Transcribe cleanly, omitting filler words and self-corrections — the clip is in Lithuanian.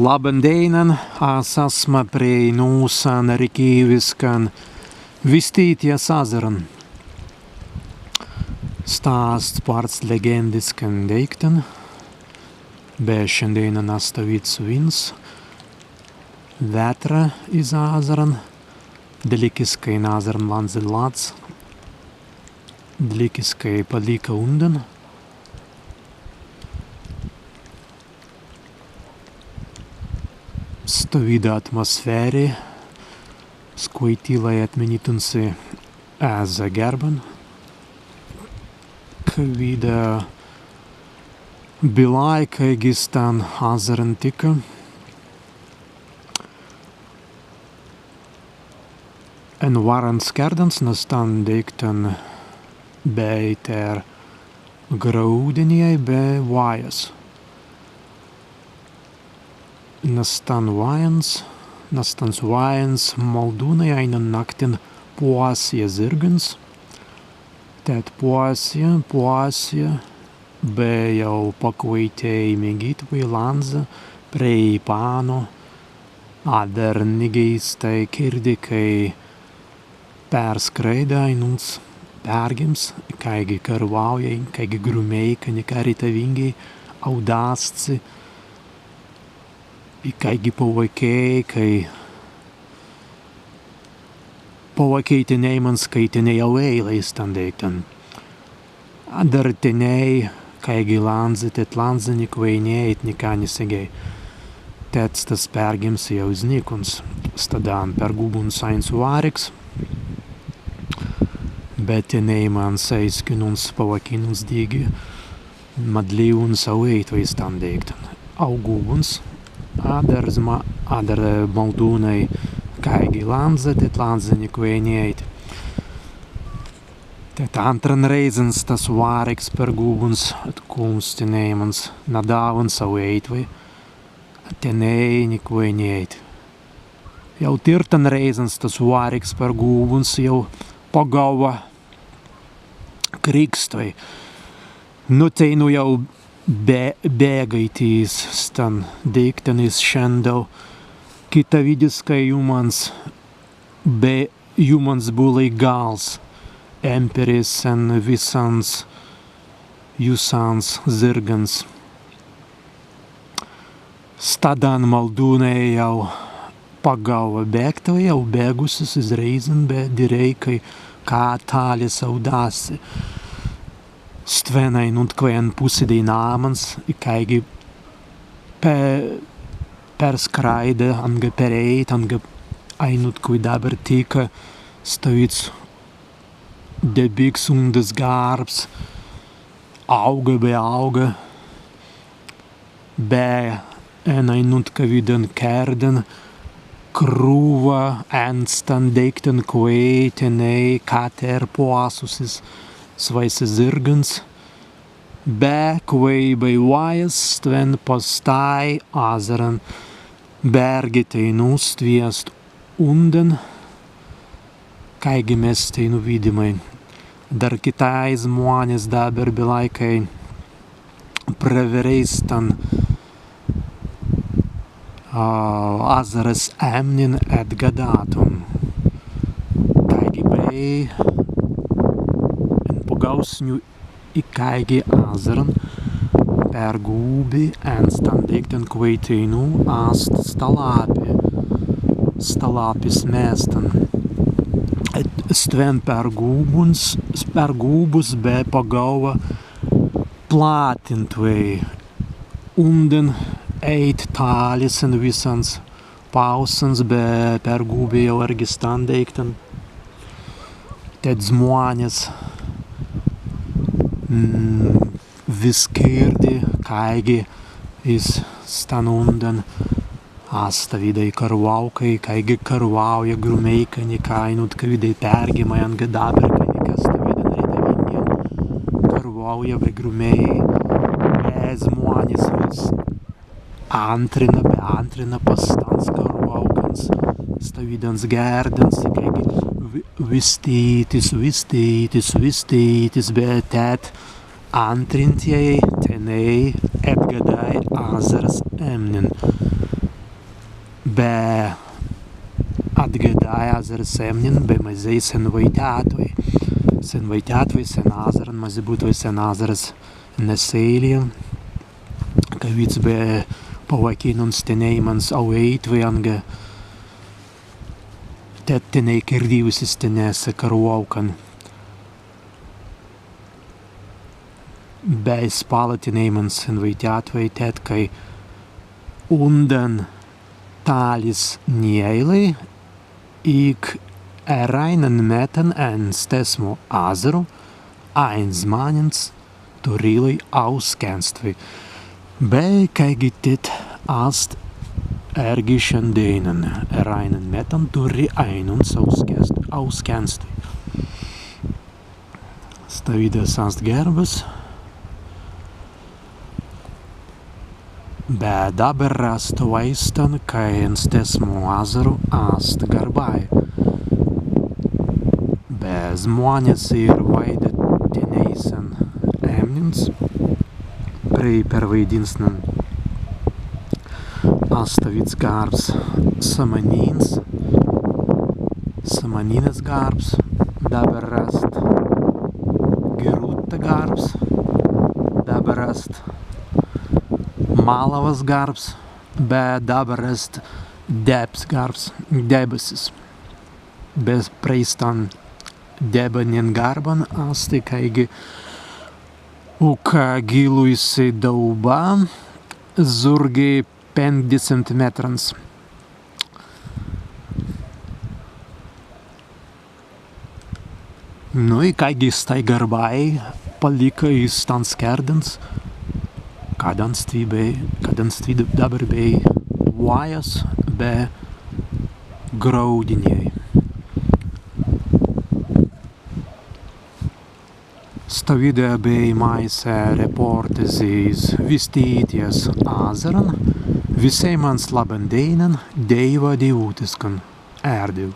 Labdienan, esmu prie Nūsan Rikīviskan Vistīties azaran. Stāsts pārts legendiskan deiktan, bet šodien nastāvīts vins, vētra iz azaran, delikiskai azaran lanzi lāc, delikiskai palika undan. Stovīda atmosfēri, skoitīlai atminītunsi ēza gerban, kvīda bilai, kaigis tan azaran tika. En varan skerdans nastan deiktan beiter graudiniai be vajas. Nastan vājans maldūnai aina naktin puāsija zirgans, tēt puāsija, be jau pakuitēji migīt vai lanza, prei pāno, adar nigīstai kirdikai pērskreidainums, pērgims, kaigi karvaujai, kaigi grumei, kani karitavingi, audāsci, kaigi pavakei, kai pavakei tenei man skaitinei jau eilais tan deiktan. Dar tenei, kaigi lanzi, tet lanzinik vainėjit nikanisegei. Tets tas pērgims jau iznikuns. Stadām pergūbuns ains vāriks, bet tenei man saiskinuns pavakinuns dīgi, madliuns au eit vais tan deiktan. Augūbuns, adar maldūnai kaigi lanza, tet lanzinik vainējit. Tet antran reizens tas vāriks pergūbuns, atkunstinējumans, nadāvans au eit vai, tenei nik vainējit. Jau tirtan reizens tas vāriks pergūbuns jau pagauva krikstvai. Nu te nu jau bēgaitīs stan deiktanis šendau, kita vidis, ka jumans būlai gals, emperis en visans jusans zirgans. Stadan maldūnai jau pagauva bēgtavai, jau bēgusis izreizin, bet direi, kā tāli saudāsi. Stvenai nutkvajan pusidei nāmans, kaigi perskraida, anga pereit, anga ainutkui dabar tika stāvīts debigs undas gārbs, auga, en ainutka vidan kērdan, krūva, enstan deiktan kvei, tenei, kater puasusis, svaisi zirgans, kvei bei vajas stven postai azaran, bergitei nustviest undan, kaigi mestei nuvidimai. Dar kitais muonis dabar bilaikai prevereistan azaras emnin atgadātum. Kaigi bei gausņu ikaigi azaran pergūbi enstan deiktan kveiteinu ast stalāpis mēstan. Stven pergūbus be pagauva plātintvei undan eit tālis en visans pausans be pergūbi jau argi stan deiktan. Ted zmuonis viskirdi, kaigi iz stan undan, astavidai karvaukai, kaigi karvauja grumeikani, kainutka vidai pergimai anga daberkani, kas tavidan reitavingien, karvauja be grumei, zmuonis vis antrina pastans karvaukans, stavidans gerdans, kaigi vistītis, bet tēt antrintieji tenei atgadāja azaras emnin. be atgădaia zărsemnin, be mazei senvaiteatvai. Senvaiteatvai, senazaran, mazibutvai senazaras neseilija, kavic be pavakinun steneimans aueitvai anga, tettenei kerdivusi stenese karuaukan. Be spalatineimmans senvaiteatvai tetkai undan talis nieilai ik erainen metan en stesmo azaru einsmanins turilai auskenstvi. Be kaigitit ast ergi šiandienin erainen metan turi einuns auskenstvi. Stavidas ast gerbas. Be dabar rast vaistan, kai en stesmo azaru ast garbai. Be žmonės ir vaidetineisan emnins, pervaidinsnan astavic garbs samanins, samaninas garbs, dabar rast gerutta garbs, dabar rast malavas garbs, be dabar rast debs garbs, debesis. Bez preistan debanien garban asti kaigi uka giluisi dauba zurgi 50 metrans. Nu i kaigi stai garbai palika istan skerdens, kadanstvi dabar bei vajas be graudiniai. Stavide bei maise reportezīs vistīties azaran, visai mans labandeinen deiva divūtiskan ērdiv.